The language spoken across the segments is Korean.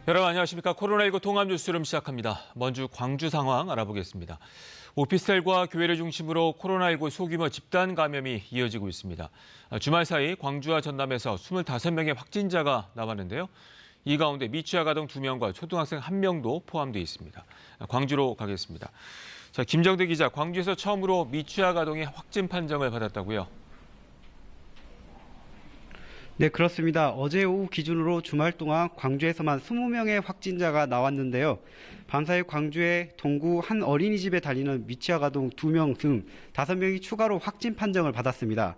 여러분 안녕하십니까. 코로나19 통합 뉴스룸 시작합니다. 먼저 광주 상황 알아보겠습니다. 오피스텔과 교회를 중심으로 코로나19 소규모 집단 감염이 이어지고 있습니다. 주말 사이 광주와 전남에서 25명의 확진자가 나왔는데요. 이 가운데 미취학 아동 2명과 초등학생 1명도 포함되어 있습니다. 광주로 가겠습니다. 자, 김정대 기자, 광주에서 처음으로 미취학 아동이 확진 판정을 받았다고요? 네, 그렇습니다. 어제 오후 기준으로 주말 동안 광주에서만 20명의 확진자가 나왔는데요. 밤사이 광주의 동구 한 어린이집에 다니는 미취학 아동 2명 등 5명이 추가로 확진 판정을 받았습니다.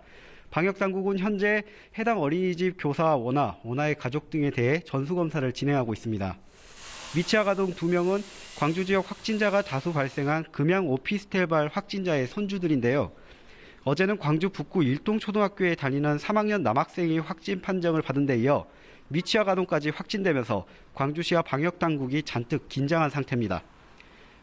방역당국은 현재 해당 어린이집 교사와 원아의 가족 등에 대해 전수검사를 진행하고 있습니다. 미취학 아동 2명은 광주 지역 확진자가 다수 발생한 금양 오피스텔발 확진자의 손주들인데요. 어제는 광주 북구 일동초등학교에 다니는 3학년 남학생이 확진 판정을 받은 데 이어 미취학 아동까지 확진되면서 광주시와 방역당국이 잔뜩 긴장한 상태입니다.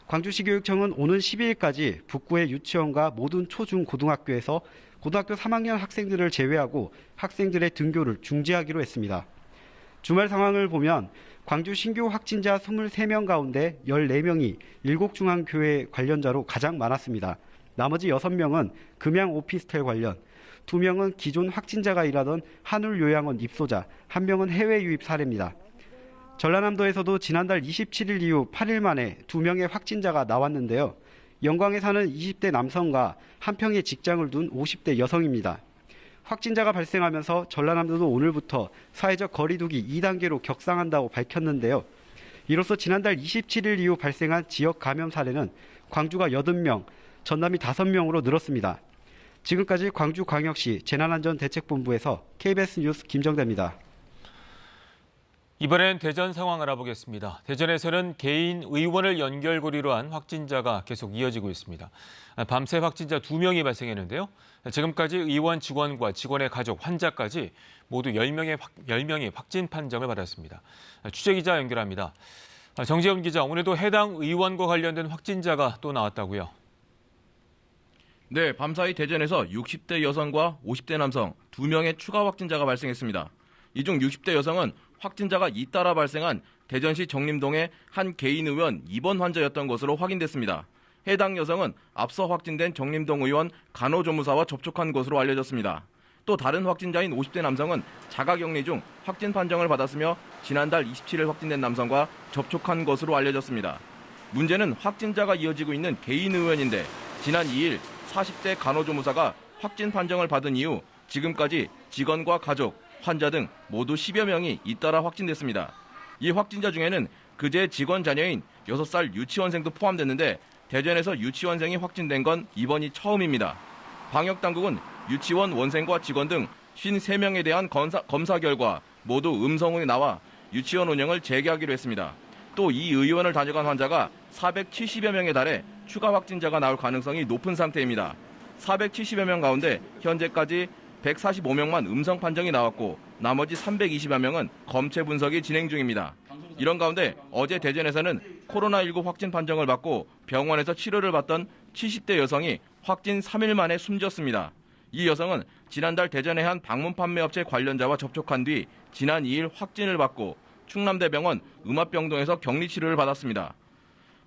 광주시 교육청은 오는 12일까지 북구의 유치원과 모든 초중 고등학교에서 고등학교 3학년 학생들을 제외하고 학생들의 등교를 중지하기로 했습니다. 주말 상황을 보면 광주 신규 확진자 23명 가운데 14명이 일곡중앙교회 관련자로 가장 많았습니다. 나머지 6명은 금양 오피스텔 관련, 2명은 기존 확진자가 일하던 한울요양원 입소자, 1명은 해외 유입 사례입니다. 전라남도에서도 지난달 27일 이후 8일 만에 2명의 확진자가 나왔는데요. 영광에 사는 20대 남성과 한평에 직장을 둔 50대 여성입니다. 확진자가 발생하면서 전라남도도 오늘부터 사회적 거리두기 2단계로 격상한다고 밝혔는데요. 이로써 지난달 27일 이후 발생한 지역 감염 사례는 광주가 80명, 전남이 5명으로 늘었습니다. 지금까지 광주광역시 재난안전대책본부에서 KBS 뉴스 김정대입니다. 이번엔 대전 상황 알아보겠습니다. 대전에서는 개인 의원을 연결고리로 한 확진자가 계속 이어지고 있습니다. 밤새 확진자 2명이 발생했는데요. 지금까지 의원 직원과 직원의 가족, 환자까지 모두 10명이 확진 판정을 받았습니다. 취재기자 연결합니다. 정재훈 기자, 오늘도 해당 의원과 관련된 확진자가 또 나왔다고요? 네, 밤사이 대전에서 60대 여성과 50대 남성 2명의 추가 확진자가 발생했습니다. 이 중 60대 여성은 확진자가 잇따라 발생한 대전시 정림동의 한 개인 의원 입원 환자였던 것으로 확인됐습니다. 해당 여성은 앞서 확진된 정림동 의원 간호조무사와 접촉한 것으로 알려졌습니다. 또 다른 확진자인 50대 남성은 자가격리 중 확진 판정을 받았으며 지난달 27일 확진된 남성과 접촉한 것으로 알려졌습니다. 문제는 확진자가 이어지고 있는 개인 의원인데 지난 2일 40대 간호조무사가 확진 판정을 받은 이후 지금까지 직원과 가족, 환자 등 모두 10여 명이 잇따라 확진됐습니다. 이 확진자 중에는 그제 직원 자녀인 6살 유치원생도 포함됐는데 대전에서 유치원생이 확진된 건 이번이 처음입니다. 방역당국은 유치원 원생과 직원 등 53명에 대한 검사 결과 모두 음성이 나와 유치원 운영을 재개하기로 했습니다. 또 이 의원을 다녀간 환자가 470여 명에 달해 추가 확진자가 나올 가능성이 높은 상태입니다. 470여 명 가운데 현재까지 145명만 음성 판정이 나왔고 나머지 320여 명은 검체 분석이 진행 중입니다. 이런 가운데 어제 대전에서는 코로나19 확진 판정을 받고 병원에서 치료를 받던 70대 여성이 확진 3일 만에 숨졌습니다. 이 여성은 지난달 대전의 한 방문 판매업체 관련자와 접촉한 뒤 지난 2일 확진을 받고 충남대병원 음압병동에서 격리 치료를 받았습니다.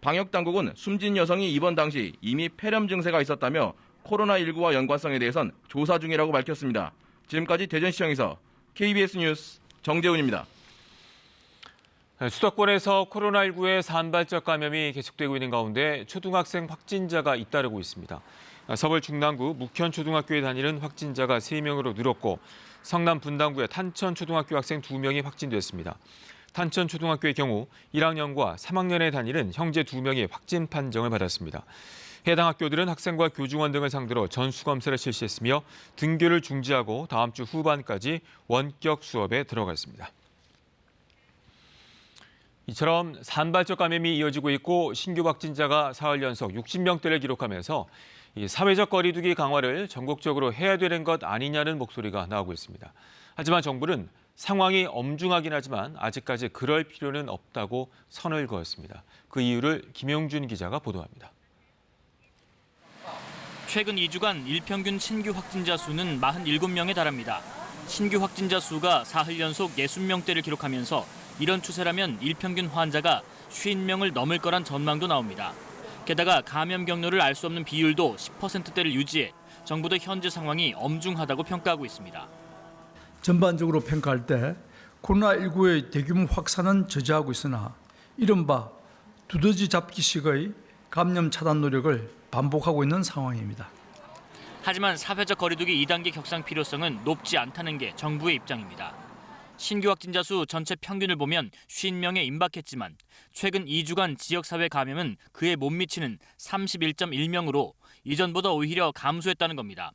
방역당국은 숨진 여성이 입원 당시 이미 폐렴 증세가 있었다며 코로나19와 연관성에 대해선 조사 중이라고 밝혔습니다. 지금까지 대전시청에서 KBS 뉴스 정재훈입니다. 수도권에서 코로나19의 산발적 감염이 계속되고 있는 가운데 초등학생 확진자가 잇따르고 있습니다. 서울 중랑구 묵현초등학교에 다니는 확진자가 3명으로 늘었고 성남 분당구의 탄천초등학교 학생 2명이 확진됐습니다. 탄천초등학교의 경우 1학년과 3학년에 다니는 형제 2명이 확진 판정을 받았습니다. 해당 학교들은 학생과 교직원 등을 상대로 전수검사를 실시했으며 등교를 중지하고 다음 주 후반까지 원격 수업에 들어갔습니다. 이처럼 산발적 감염이 이어지고 있고 신규 확진자가 사흘 연속 60명대를 기록하면서 사회적 거리두기 강화를 전국적으로 해야 되는 것 아니냐는 목소리가 나오고 있습니다. 하지만 정부는 상황이 엄중하긴 하지만 아직까지 그럴 필요는 없다고 선을 그었습니다. 그 이유를 김용준 기자가 보도합니다. 최근 2주간 일평균 신규 확진자 수는 47명에 달합니다. 신규 확진자 수가 사흘 연속 60명대를 기록하면서 이런 추세라면 일평균 환자가 50명을 넘을 거란 전망도 나옵니다. 게다가 감염 경로를 알 수 없는 비율도 10%대를 유지해 정부도 현재 상황이 엄중하다고 평가하고 있습니다. 전반적으로 평가할 때 코로나19의 대규모 확산은 저지하고 있으나 이른바 두더지 잡기식의 감염 차단 노력을 반복하고 있는 상황입니다. 하지만 사회적 거리두기 2단계 격상 필요성은 높지 않다는 게 정부의 입장입니다. 신규 확진자 수 전체 평균을 보면 50명에 임박했지만 최근 2주간 지역사회 감염은 그에 못 미치는 31.1명으로 이전보다 오히려 감소했다는 겁니다.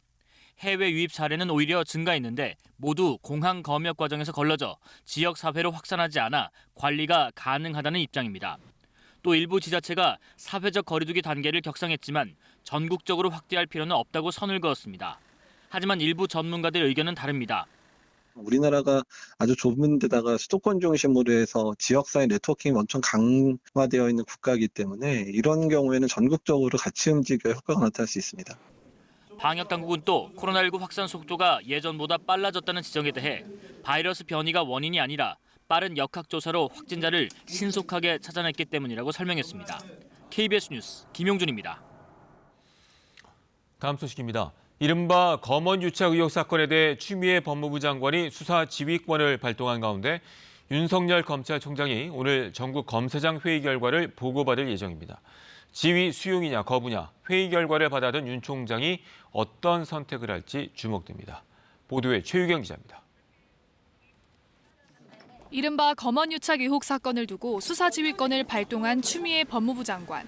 해외 유입 사례는 오히려 증가했는데 모두 공항 검역 과정에서 걸러져 지역사회로 확산하지 않아 관리가 가능하다는 입장입니다. 또 일부 지자체가 사회적 거리두기 단계를 격상했지만 전국적으로 확대할 필요는 없다고 선을 그었습니다. 하지만 일부 전문가들의 의견은 다릅니다. 우리나라가 아주 좁은 데다가 수도권 중심으로 해서 지역사회 네트워킹이 엄청 강화되어 있는 국가이기 때문에 이런 경우에는 전국적으로 같이 움직여 효과가 나타날 수 있습니다. 방역당국은 또 코로나19 확산 속도가 예전보다 빨라졌다는 지적에 대해 바이러스 변이가 원인이 아니라 빠른 역학조사로 확진자를 신속하게 찾아냈기 때문이라고 설명했습니다. KBS 뉴스 김용준입니다. 다음 소식입니다. 이른바 검언 유착 의혹 사건에 대해 추미애 법무부 장관이 수사 지휘권을 발동한 가운데 윤석열 검찰총장이 오늘 전국 검사장 회의 결과를 보고받을 예정입니다. 지휘 수용이냐 거부냐 회의 결과를 받아든 윤 총장이 어떤 선택을 할지 주목됩니다. 보도에 최유경 기자입니다. 이른바 검언 유착 의혹 사건을 두고 수사 지휘권을 발동한 추미애 법무부 장관.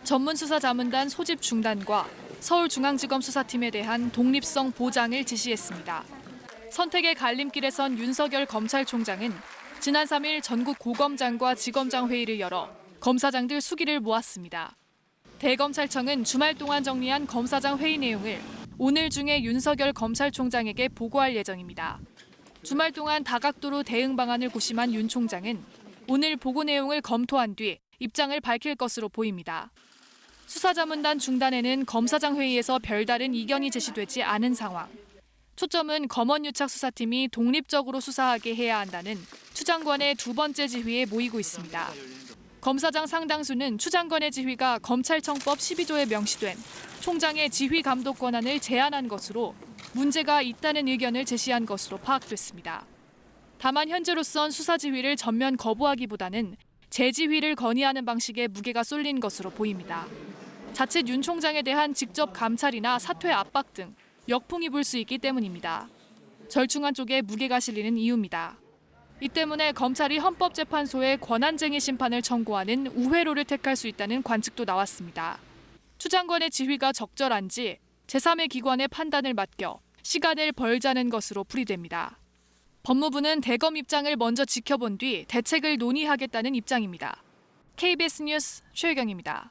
전문수사자문단 소집 중단과 서울중앙지검 수사팀에 대한 독립성 보장을 지시했습니다. 선택의 갈림길에 선 윤석열 검찰총장은 지난 3일 전국 고검장과 지검장 회의를 열어 검사장들 수기를 모았습니다. 대검찰청은 주말 동안 정리한 검사장 회의 내용을 오늘 중에 윤석열 검찰총장에게 보고할 예정입니다. 주말 동안 다각도로 대응 방안을 고심한 윤 총장은 오늘 보고 내용을 검토한 뒤 입장을 밝힐 것으로 보입니다. 수사자문단 중단에는 검사장 회의에서 별다른 이견이 제시되지 않은 상황. 초점은 검언유착 수사팀이 독립적으로 수사하게 해야 한다는 추 장관의 두 번째 지휘에 모이고 있습니다. 검사장 상당수는 추 장관의 지휘가 검찰청법 12조에 명시된 총장의 지휘 감독 권한을 제한한 것으로 문제가 있다는 의견을 제시한 것으로 파악됐습니다. 다만 현재로선 수사 지휘를 전면 거부하기보다는 재지휘를 건의하는 방식의 무게가 쏠린 것으로 보입니다. 자칫 윤 총장에 대한 직접 감찰이나 사퇴 압박 등 역풍이 불 수 있기 때문입니다. 절충안 쪽에 무게가 실리는 이유입니다. 이 때문에 검찰이 헌법재판소에 권한쟁의 심판을 청구하는 우회로를 택할 수 있다는 관측도 나왔습니다. 추 장관의 지휘가 적절한지 제3의 기관의 판단을 맡겨 시간을 벌자는 것으로 풀이됩니다. 법무부는 대검 입장을 먼저 지켜본 뒤 대책을 논의하겠다는 입장입니다. KBS 뉴스 최유경입니다.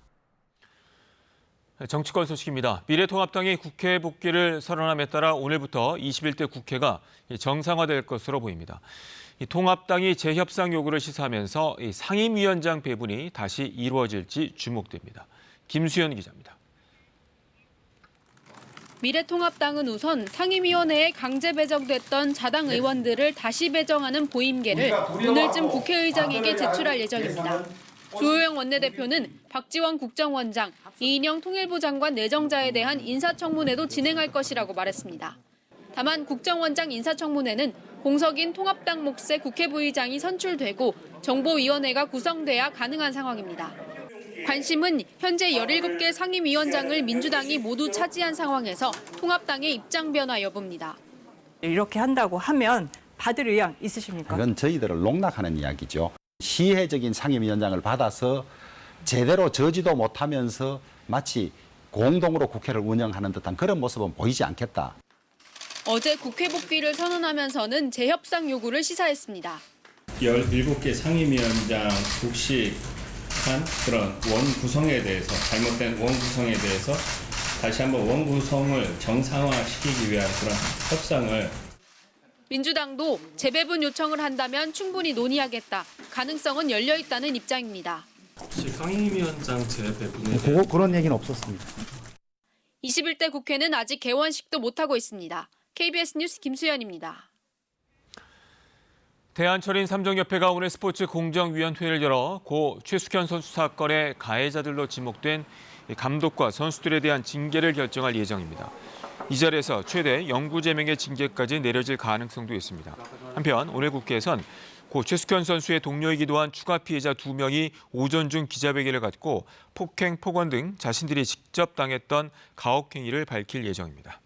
정치권 소식입니다. 미래통합당이 국회 복귀를 선언함에 따라 오늘부터 21대 국회가 정상화될 것으로 보입니다. 통합당이 재협상 요구를 시사하면서 상임위원장 배분이 다시 이루어질지 주목됩니다. 김수현 기자입니다. 미래통합당은 우선 상임위원회에 강제 배정됐던 자당 의원들을 다시 배정하는 보임계를 오늘쯤 국회의장에게 제출할 예정입니다. 주호영 원내대표는 박지원 국정원장, 이인영 통일부 장관 내정자에 대한 인사청문회도 진행할 것이라고 말했습니다. 다만 국정원장 인사청문회는 공석인 통합당 몫의 국회 부의장이 선출되고 정보위원회가 구성돼야 가능한 상황입니다. 관심은 현재 17개 상임위원장을 민주당이 모두 차지한 상황에서 통합당의 입장 변화 여부입니다. 이렇게 한다고 하면 받을 의향 있으십니까? 그건 저희들을 농락하는 이야기죠. 시혜적인 상임위원장을 받아서 제대로 저지도 못하면서 마치 공동으로 국회를 운영하는 듯한 그런 모습은 보이지 않겠다. 어제 국회 복귀를 선언하면서는 재협상 요구를 시사했습니다. 17개 상임위원장 독식한 그런 원 구성에 대해서 잘못된 원 구성에 대해서 다시 한번 원 구성을 정상화시키기 위한 그런 협상을 민주당도 재배분 요청을 한다면 충분히 논의하겠다. 가능성은 열려 있다는 입장입니다. 혹시 상임위원장 재배분에 그런 얘기는 없었습니다. 21대 국회는 아직 개원식도 못하고 있습니다. KBS 뉴스 김수연입니다. 대한철인 삼정협회가 오늘 스포츠 공정위원회를 열어 고 최숙현 선수 사건의 가해자들로 지목된 감독과 선수들에 대한 징계를 결정할 예정입니다. 이 자리에서 최대 영구제명의 징계까지 내려질 가능성도 있습니다. 한편 오늘 국회에선 고 최숙현 선수의 동료이기도 한 추가 피해자 2명이 오전 중 기자회견을 갖고 폭행, 폭언 등 자신들이 직접 당했던 가혹행위를 밝힐 예정입니다.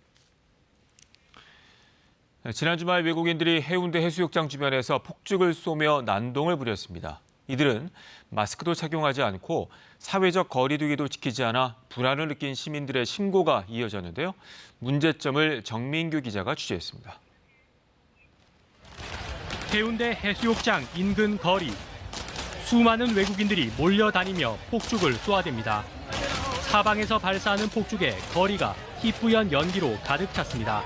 지난 주말 외국인들이 해운대 해수욕장 주변에서 폭죽을 쏘며 난동을 부렸습니다. 이들은 마스크도 착용하지 않고 사회적 거리두기도 지키지 않아 불안을 느낀 시민들의 신고가 이어졌는데요. 문제점을 정민규 기자가 취재했습니다. 해운대 해수욕장 인근 거리. 수많은 외국인들이 몰려다니며 폭죽을 쏘아댑니다. 사방에서 발사하는 폭죽에 거리가 희뿌연 연기로 가득 찼습니다.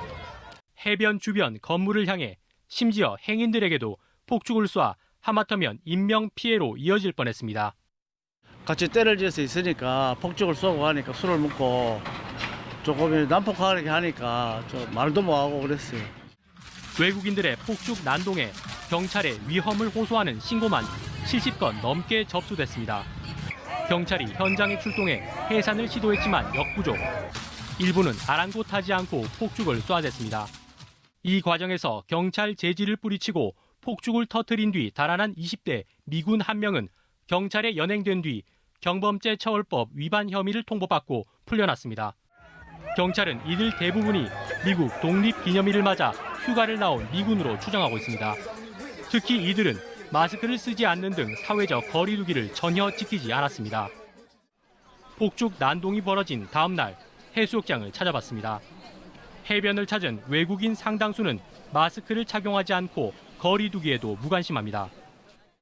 해변 주변 건물을 향해 심지어 행인들에게도 폭죽을 쏴 하마터면 인명피해로 이어질 뻔했습니다. 같이 때를 지을 수 있으니까 폭죽을 쏘고 하니까 술을 먹고 조금 난폭하게 하니까 좀 말도 못하고 그랬어요. 외국인들의 폭죽 난동에 경찰에 위험을 호소하는 신고만 70건 넘게 접수됐습니다. 경찰이 현장에 출동해 해산을 시도했지만 역부족. 일부는 아랑곳하지 않고 폭죽을 쏘아댔습니다. 이 과정에서 경찰 제지를 뿌리치고 폭죽을 터뜨린 뒤 달아난 20대 미군 1명은 경찰에 연행된 뒤 경범죄 처벌법 위반 혐의를 통보받고 풀려났습니다. 경찰은 이들 대부분이 미국 독립기념일을 맞아 휴가를 나온 미군으로 추정하고 있습니다. 특히 이들은 마스크를 쓰지 않는 등 사회적 거리두기를 전혀 지키지 않았습니다. 폭죽 난동이 벌어진 다음 날 해수욕장을 찾아봤습니다. 해변을 찾은 외국인 상당수는 마스크를 착용하지 않고 거리두기에도 무관심합니다.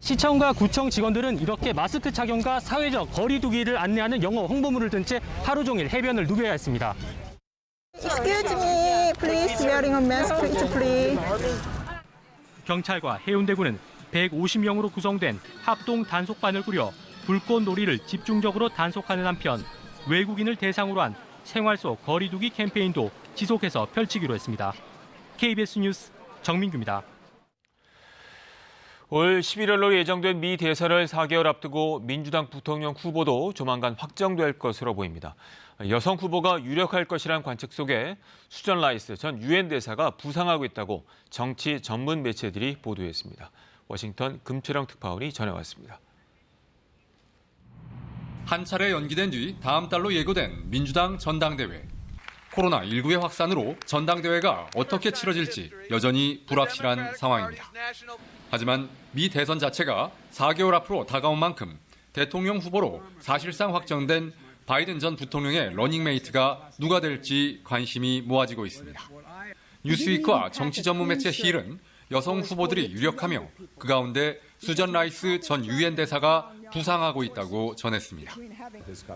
시청과 구청 직원들은 이렇게 마스크 착용과 사회적 거리두기를 안내하는 영어 홍보물을 든 채 하루 종일 해변을 누벼야 했습니다. Excuse me, please wearing a mask, please. 경찰과 해운대군은 150명으로 구성된 합동 단속반을 꾸려 불꽃놀이를 집중적으로 단속하는 한편 외국인을 대상으로 한 생활 속 거리두기 캠페인도 지속해서 펼치기로 했습니다. KBS 뉴스 정민규입니다. 올 11월로 예정된 미 대선을 4개월 앞두고 민주당 부통령 후보도 조만간 확정될 것으로 보입니다. 여성 후보가 유력할 것이란 관측 속에 수전 라이스 전 유엔 대사가 부상하고 있다고 정치 전문 매체들이 보도했습니다. 워싱턴 금채령 특파원이 전해왔습니다. 한 차례 연기된 뒤 다음 달로 예고된 민주당 전당대회. 코로나19의 확산으로 전당대회가 어떻게 치러질지 여전히 불확실한 상황입니다. 하지만 미 대선 자체가 4개월 앞으로 다가온 만큼 대통령 후보로 사실상 확정된 바이든 전 부통령의 러닝메이트가 누가 될지 관심이 모아지고 있습니다. 뉴스위크와 정치 전문 매체 힐은 여성 후보들이 유력하며 그 가운데 수전 라이스 전 유엔 대사가 부상하고 있다고 전했습니다.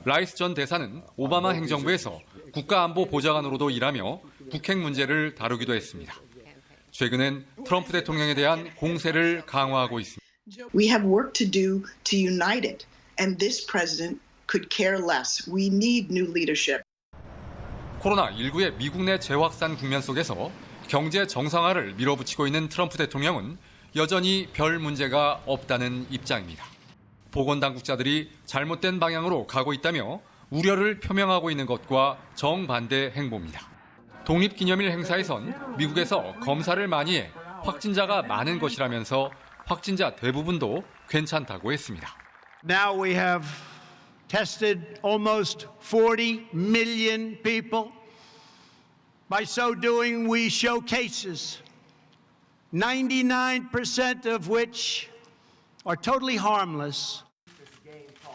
라이스 전 대사는 오바마 행정부에서 국가안보보좌관으로도 일하며 북핵 문제를 다루기도 했습니다. 최근엔 트럼프 대통령에 대한 공세를 강화하고 있습니다. We have work to do to unite it, and this president could care less. We need new leadership. 코로나19의 미국 내 재확산 국면 속에서 경제 정상화를 밀어붙이고 있는 트럼프 대통령은 여전히 별 문제가 없다는 입장입니다. 보건당국자들이 잘못된 방향으로 가고 있다며 우려를 표명하고 있는 것과 정반대 행보입니다. 독립기념일 행사에선 미국에서 검사를 많이 해 확진자가 많은 것이라면서 확진자 대부분도 괜찮다고 했습니다. Now we have tested almost 40 million people. By so doing, we show cases, 99% of which are totally harmless.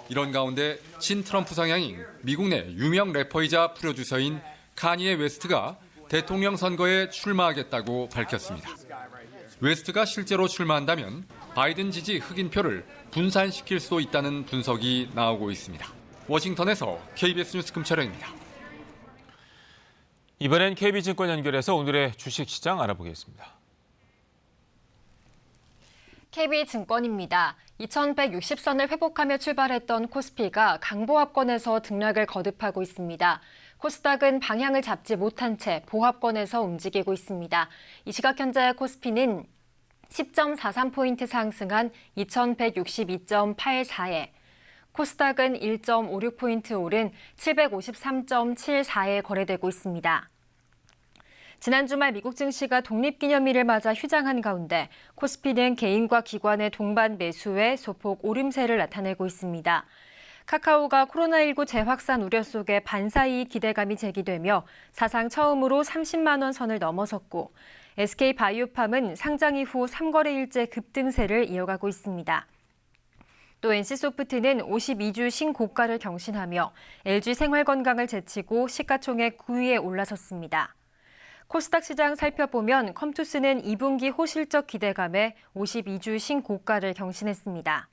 이런 가운데 친트럼프 성향인 미국 내 유명 래퍼이자 프로듀서인 카니에 웨스트가 대통령 선거에 출마하겠다고 밝혔습니다. 웨스트가 실제로 출마한다면 바이든 지지 흑인표를 분산시킬 수도 있다는 분석이 나오고 있습니다. 워싱턴에서 KBS 뉴스 금철영입니다. 이번엔 KB증권 연결해서 오늘의 주식시장 알아보겠습니다. KB증권입니다. 2160선을 회복하며 출발했던 코스피가 강보합권에서 등락을 거듭하고 있습니다. 코스닥은 방향을 잡지 못한 채 보합권에서 움직이고 있습니다. 이 시각 현재 코스피는 10.43포인트 상승한 2162.84에 코스닥은 1.56포인트 오른 753.74에 거래되고 있습니다. 지난 주말 미국 증시가 독립기념일을 맞아 휴장한 가운데 코스피는 개인과 기관의 동반 매수에 소폭 오름세를 나타내고 있습니다. 카카오가 코로나19 재확산 우려 속에 반사이익 기대감이 제기되며 사상 처음으로 30만 원 선을 넘어섰고 SK바이오팜은 상장 이후 3거래일째 급등세를 이어가고 있습니다. 또 NC소프트는 52주 신고가를 경신하며 LG생활건강을 제치고 시가총액 9위에 올라섰습니다. 코스닥 시장 살펴보면 컴투스는 2분기 호실적 기대감에 52주 신고가를 경신했습니다.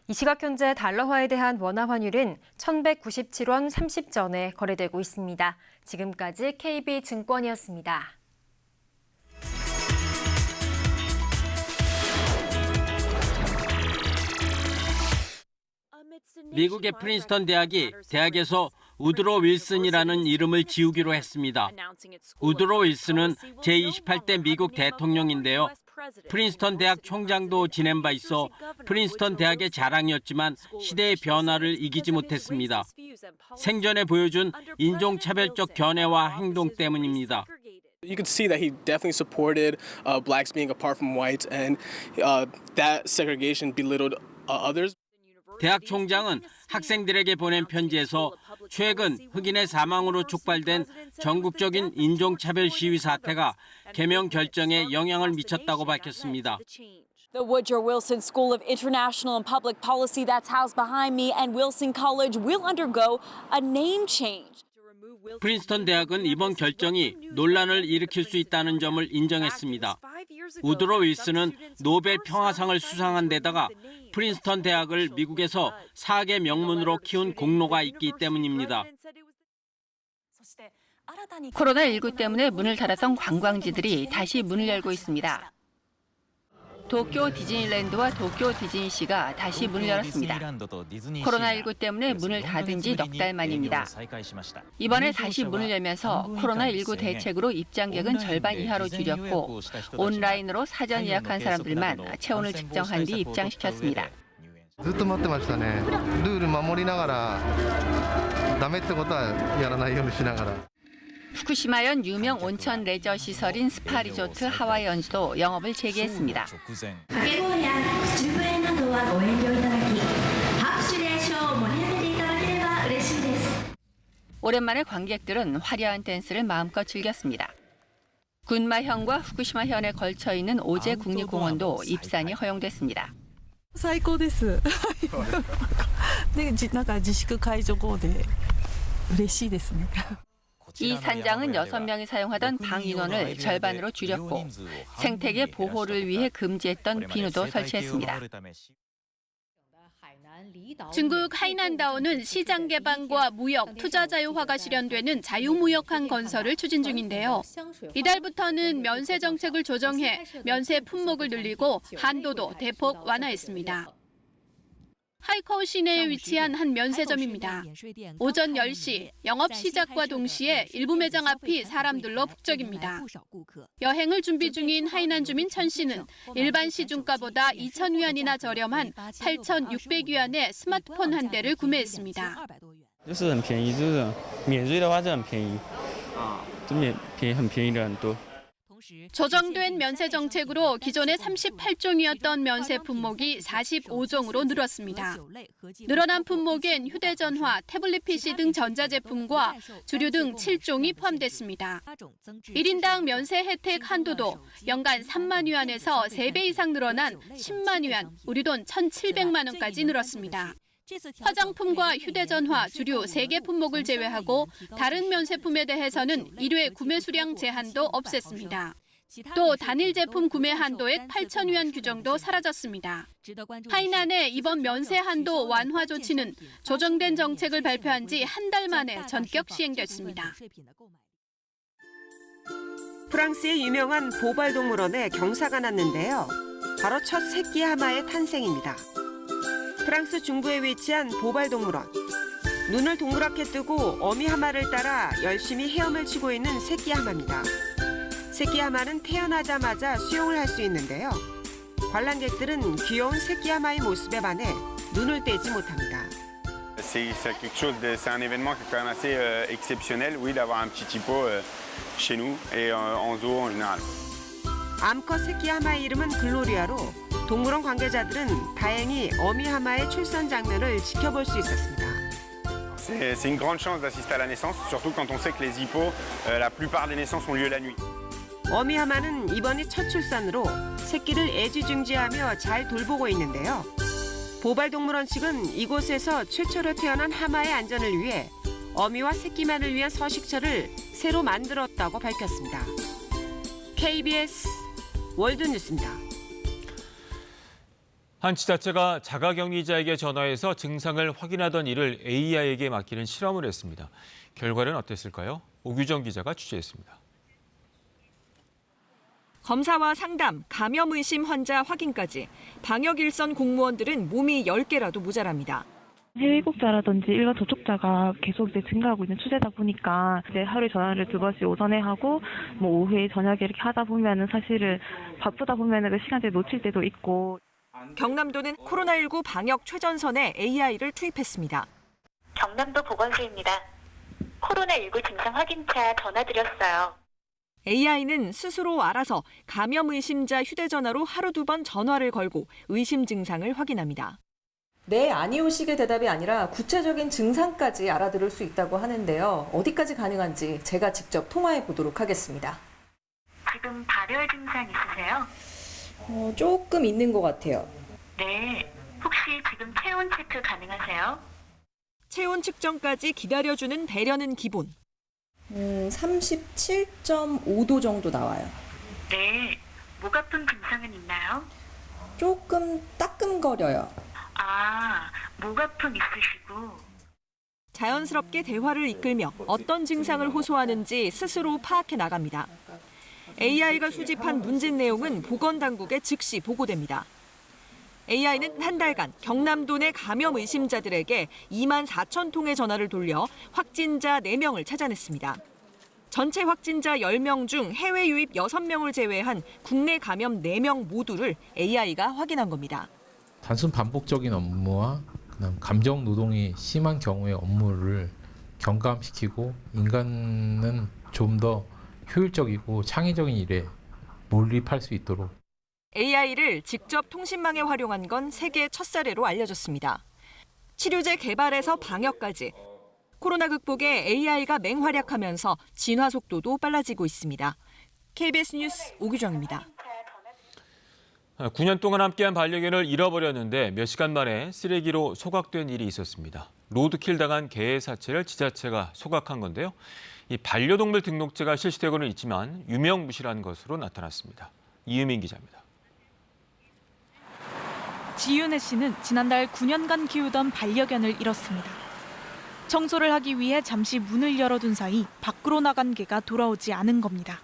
이 시각 현재 달러화에 대한 원화 환율은 1,197원 30전에 거래되고 있습니다. 지금까지 KB증권이었습니다. 미국의 프린스턴 대학이 대학에서 우드로 윌슨이라는 이름을 지우기로 했습니다. 우드로 윌슨은 제28대 미국 대통령인데요. 프린스턴 대학 총장도 지낸 바 있어 프린스턴 대학의 자랑이었지만 시대의 변화를 이기지 못했습니다. 생전에 보여준 인종차별적 견해와 행동 때문입니다. You could see that he definitely supported blacks being apart from whites, and that segregation belittled others. 대학 총장은 학생들에게 보낸 편지에서 최근 흑인의 사망으로 촉발된 전국적인 인종차별 시위 사태가 개명 결정에 영향을 미쳤다고 밝혔습니다. The Woodrow Wilson School of International and Public Policy that's housed behind me and Wilson College will undergo a name change. 프린스턴 대학은 이번 결정이 논란을 일으킬 수 있다는 점을 인정했습니다. 우드로 윌슨은 노벨 평화상을 수상한 데다가 프린스턴 대학을 미국에서 4개 명문으로 키운 공로가 있기 때문입니다. 코로나19 때문에 문을 닫았던 관광지들이 다시 문을 열고 있습니다. 도쿄 디즈니랜드와 도쿄 디즈니시가 다시 문을 열었습니다. 코로나19 때문에 문을 닫은 지 넉 달 만입니다. 이번에 다시 문을 열면서 코로나19 대책으로 입장객은 절반 이하로 줄였고 온라인으로 사전 예약한 사람들만 체온을 측정한 뒤 입장시켰습니다. ずっと待ってましたね。ルール守りながらダメってことはやらないようにしながら。 후쿠시마현 유명 온천 레저 시설인 스파 리조트 하와이언즈도 영업을 재개했습니다. 오랜만에 관객들은 화려한 댄스를 마음껏 즐겼습니다. 군마현과 후쿠시마현에 걸쳐 있는 오제 국립공원도 입산이 허용됐습니다. 最高です。で、なんか自粛解除後で嬉しいですね。 이 산장은 6명이 사용하던 방 인원을 절반으로 줄였고 생태계 보호를 위해 금지했던 비누도 설치했습니다. 중국 하이난다오는 시장 개방과 무역, 투자 자유화가 실현되는 자유무역한 건설을 추진 중인데요. 이달부터는 면세 정책을 조정해 면세 품목을 늘리고 한도도 대폭 완화했습니다. 하이커우 시내에 위치한 한 면세점입니다. 오전 10시 영업 시작과 동시에 일부 매장 앞이 사람들로 북적입니다. 여행을 준비 중인 하이난 주민 천 씨는 일반 시중가보다 2,000위안이나 저렴한 8,600위안의 스마트폰 한 대를 구매했습니다. 就是很便宜，就是免税的话是很便宜，就很便宜的很多。 조정된 면세 정책으로 기존의 38종이었던 면세 품목이 45종으로 늘었습니다. 늘어난 품목엔 휴대전화, 태블릿 PC 등 전자제품과 주류 등 7종이 포함됐습니다. 1인당 면세 혜택 한도도 연간 3만 위안에서 3배 이상 늘어난 10만 위안, 우리 돈 1,700만 원까지 늘었습니다. 화장품과 휴대전화, 주류 3개 품목을 제외하고 다른 면세품에 대해서는 1회 구매 수량 제한도 없앴습니다. 또 단일 제품 구매 한도액 8,000위안 규정도 사라졌습니다. 하이난의 이번 면세 한도 완화 조치는 조정된 정책을 발표한 지 한 달 만에 전격 시행됐습니다. 프랑스의 유명한 보발동물원에 경사가 났는데요. 바로 첫 새끼 하마의 탄생입니다. 프랑스 중부에 위치한 보발동물원. 눈을 동그랗게 뜨고 어미 하마를 따라 열심히 헤엄을 치고 있는 새끼 하마입니다. 새끼 하마는 태어나자마자 수영을 할 수 있는데요. 관람객들은 귀여운 새끼 하마의 모습에 반해 눈을 떼지 못합니다. C'est un événement qui est quand même assez exceptionnel, oui, d'avoir un petit hippo chez nous et en zoo en général. 암컷 새끼 하마의 이름은 글로리아로 동물원 관계자들은 다행히 어미 하마의 출산 장면을 지켜볼 수 있었습니다. C'est une grande chance d'assister à la naissance, surtout quand on sait que les hippos, la plupart des naissances ont lieu la nuit. 어미 하마는 이번이 첫 출산으로 새끼를 애지중지하며 잘 돌보고 있는데요. 보발동물원 측은 이곳에서 최초로 태어난 하마의 안전을 위해 어미와 새끼만을 위한 서식처를 새로 만들었다고 밝혔습니다. KBS 월드뉴스입니다. 한 지자체가 자가격리자에게 전화해서 증상을 확인하던 일을 AI에게 맡기는 실험을 했습니다. 결과는 어땠을까요? 오규정 기자가 취재했습니다. 검사와 상담, 감염 의심 환자 확인까지 방역 일선 공무원들은 몸이 10개라도 모자랍니다. 해외 입국자라든지 일반 접촉자가 계속 이제 증가하고 있는 추세다 보니까 이제 하루에 전화를 2번씩 오전에 하고 뭐 오후에 저녁에 이렇게 하다 보면은 사실은 바쁘다 보면은 그 시간대에 놓칠 때도 있고. 경남도는 코로나19 방역 최전선에 AI를 투입했습니다. 경남도 보건소입니다. 코로나19 증상 확인차 전화드렸어요. AI는 스스로 알아서 감염 의심자 휴대전화로 하루 2번 전화를 걸고 의심 증상을 확인합니다. 네, 아니오식의 대답이 아니라 구체적인 증상까지 알아들을 수 있다고 하는데요. 어디까지 가능한지 제가 직접 통화해 보도록 하겠습니다. 지금 발열 증상 있으세요? 조금 있는 것 같아요. 네, 혹시 지금 체온 체크 가능하세요? 체온 측정까지 기다려주는 배려는 기본. 37.5도 정도 나와요. 네, 목 아픈 증상은 있나요? 조금 따끔거려요. 아, 목 아픔 있으시고. 자연스럽게 대화를 이끌며 어떤 증상을 호소하는지 스스로 파악해 나갑니다. AI가 수집한 문진 내용은 보건당국에 즉시 보고됩니다. AI는 한 달간 경남도 내 감염 의심자들에게 2만 4천 통의 전화를 돌려 확진자 4명을 찾아냈습니다. 전체 확진자 10명 중 해외 유입 6명을 제외한 국내 감염 4명 모두를 AI가 확인한 겁니다. 단순 반복적인 업무와 그다음 감정 노동이 심한 경우의 업무를 경감시키고 인간은 좀 더 효율적이고 창의적인 일에 몰입할 수 있도록 AI를 직접 통신망에 활용한 건 세계 첫 사례로 알려졌습니다. 치료제 개발에서 방역까지 코로나 극복에 AI가 맹활약하면서 진화 속도도 빨라지고 있습니다. KBS 뉴스 오규정입니다. 9년 동안 함께한 반려견을 잃어버렸는데 몇 시간 만에 쓰레기로 소각된 일이 있었습니다. 로드킬 당한 개의 사체를 지자체가 소각한 건데요. 이 반려동물 등록제가 실시되고는 있지만 유명무실한 것으로 나타났습니다. 이유민 기자입니다. 지윤혜 씨는 지난달 9년간 키우던 반려견을 잃었습니다. 청소를 하기 위해 잠시 문을 열어둔 사이 밖으로 나간 개가 돌아오지 않은 겁니다.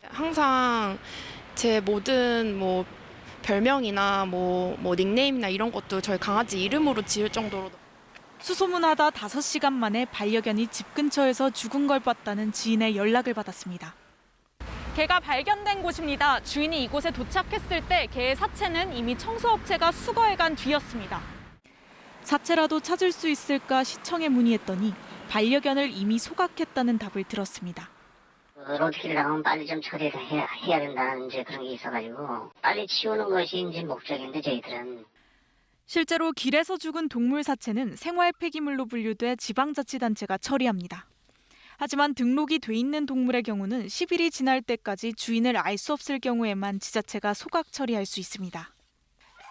항상 제 모든 별명이나 닉네임이나 이런 것도 저희 강아지 이름으로 지을 정도로. 수소문하다 5시간 만에 반려견이 집 근처에서 죽은 걸 봤다는 지인의 연락을 받았습니다. 개가 발견된 곳입니다. 주인이 이곳에 도착했을 때 개의 사체는 이미 청소업체가 수거해간 뒤였습니다. 사체라도 찾을 수 있을까 시청에 문의했더니 반려견을 이미 소각했다는 답을 들었습니다. 로드킬 나오면 빨리 좀 처리를 해야 된다는 그런 게 있어가지고 빨리 치우는 것이 이제 목적인데 저희들은. 실제로 길에서 죽은 동물 사체는 생활 폐기물로 분류돼 지방자치단체가 처리합니다. 하지만 등록이 돼 있는 동물의 경우는 10일이 지날 때까지 주인을 알 수 없을 경우에만 지자체가 소각 처리할 수 있습니다.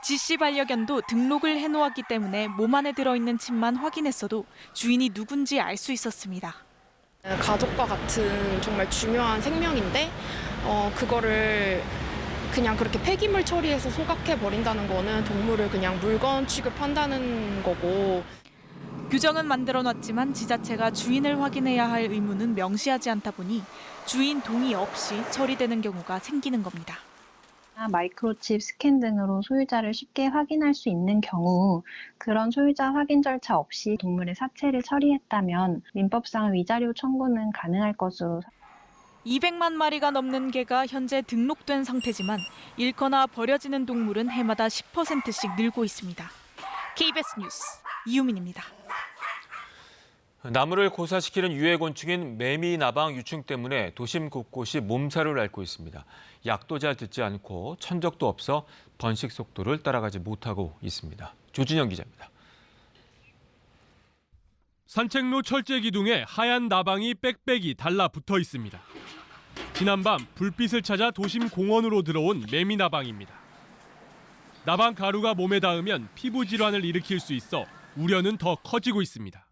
지씨 반려견도 등록을 해놓았기 때문에 몸 안에 들어있는 침만 확인했어도 주인이 누군지 알 수 있었습니다. 가족과 같은 정말 중요한 생명인데 그거를 그냥 그렇게 폐기물 처리해서 소각해버린다는 거는 동물을 그냥 물건 취급한다는 거고. 규정은 만들어놨지만 지자체가 주인을 확인해야 할 의무는 명시하지 않다 보니 주인 동의 없이 처리되는 경우가 생기는 겁니다. 마이크로칩 스캔 등으로 소유자를 쉽게 확인할 수 있는 경우 그런 소유자 확인 절차 없이 동물의 사체를 처리했다면 민법상 위자료 청구는 가능할 것으로. 200만 마리가 넘는 개가 현재 등록된 상태지만 잃거나 버려지는 동물은 해마다 10%씩 늘고 있습니다. KBS 뉴스 이유민입니다. 나무를 고사시키는 유해곤충인 매미나방 유충 때문에 도심 곳곳이 몸살을 앓고 있습니다. 약도 잘 듣지 않고 천적도 없어 번식 속도를 따라가지 못하고 있습니다. 조진영 기자입니다. 산책로 철제 기둥에 하얀 나방이 빽빽이 달라붙어 있습니다. 지난밤 불빛을 찾아 도심 공원으로 들어온 매미나방입니다. 나방 가루가 몸에 닿으면 피부 질환을 일으킬 수 있어 우려는 더 커지고 있습니다.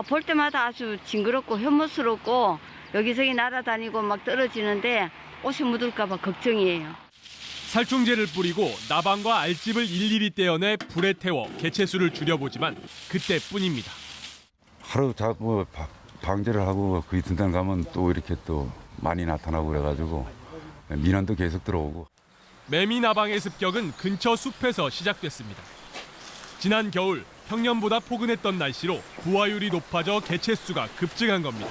볼 때마다 아주 징그럽고 혐오스럽고 여기저기 날아다니고 막 떨어지는데 옷에 묻을까 봐 걱정이에요. 살충제를 뿌리고 나방과 알집을 일일이 떼어내 불에 태워 개체수를 줄여보지만 그때뿐입니다. 하루 자꾸 방제를 하고 그 이튿날 가면 또 이렇게 또 많이 나타나고 그래가지고 민원도 계속 들어오고. 매미나방의 습격은 근처 숲에서 시작됐습니다. 지난 겨울 평년보다 포근했던 날씨로 부화율이 높아져 개체수가 급증한 겁니다.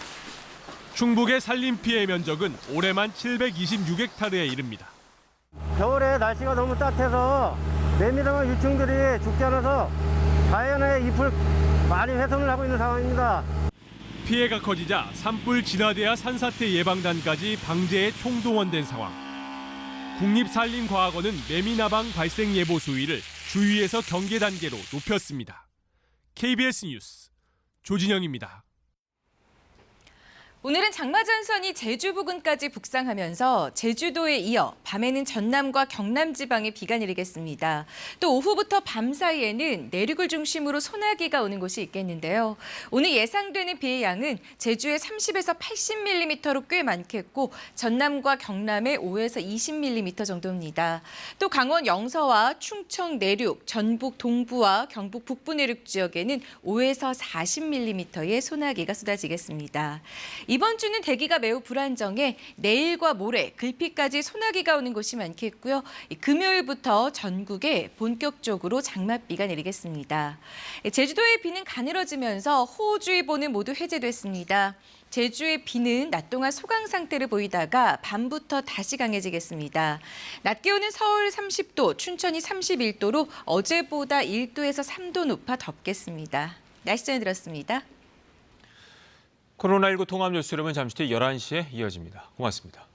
충북의 산림 피해 면적은 올해만 726헥타르에 이릅니다. 겨울에 날씨가 너무 따뜻해서 매미나방 유충들이 죽지 않아서 자연의 잎을 많이 훼손을 하고 있는 상황입니다. 피해가 커지자 산불 진화대야 산사태 예방단까지 방제에 총동원된 상황. 국립산림과학원은 매미나방 발생 예보 수위를 주의에서 경계 단계로 높였습니다. KBS 뉴스 조진영입니다. 오늘은 장마전선이 제주 부근까지 북상하면서 제주도에 이어 밤에는 전남과 경남 지방에 비가 내리겠습니다. 또 오후부터 밤 사이에는 내륙을 중심으로 소나기가 오는 곳이 있겠는데요. 오늘 예상되는 비의 양은 제주에 30에서 80mm로 꽤 많겠고 전남과 경남에 5에서 20mm 정도입니다. 또 강원 영서와 충청 내륙, 전북 동부와 경북 북부 내륙 지역에는 5에서 40mm의 소나기가 쏟아지겠습니다. 이번 주는 대기가 매우 불안정해 내일과 모레, 글피까지 소나기가 오는 곳이 많겠고요. 금요일부터 전국에 본격적으로 장맛비가 내리겠습니다. 제주도의 비는 가늘어지면서 호우주의보는 모두 해제됐습니다. 제주의 비는 낮 동안 소강 상태를 보이다가 밤부터 다시 강해지겠습니다. 낮 기온은 서울 30도, 춘천이 31도로 어제보다 1도에서 3도 높아 덥겠습니다. 날씨 전해 들었습니다. 코로나19 통합 뉴스룸은 잠시 뒤 11시에 이어집니다. 고맙습니다.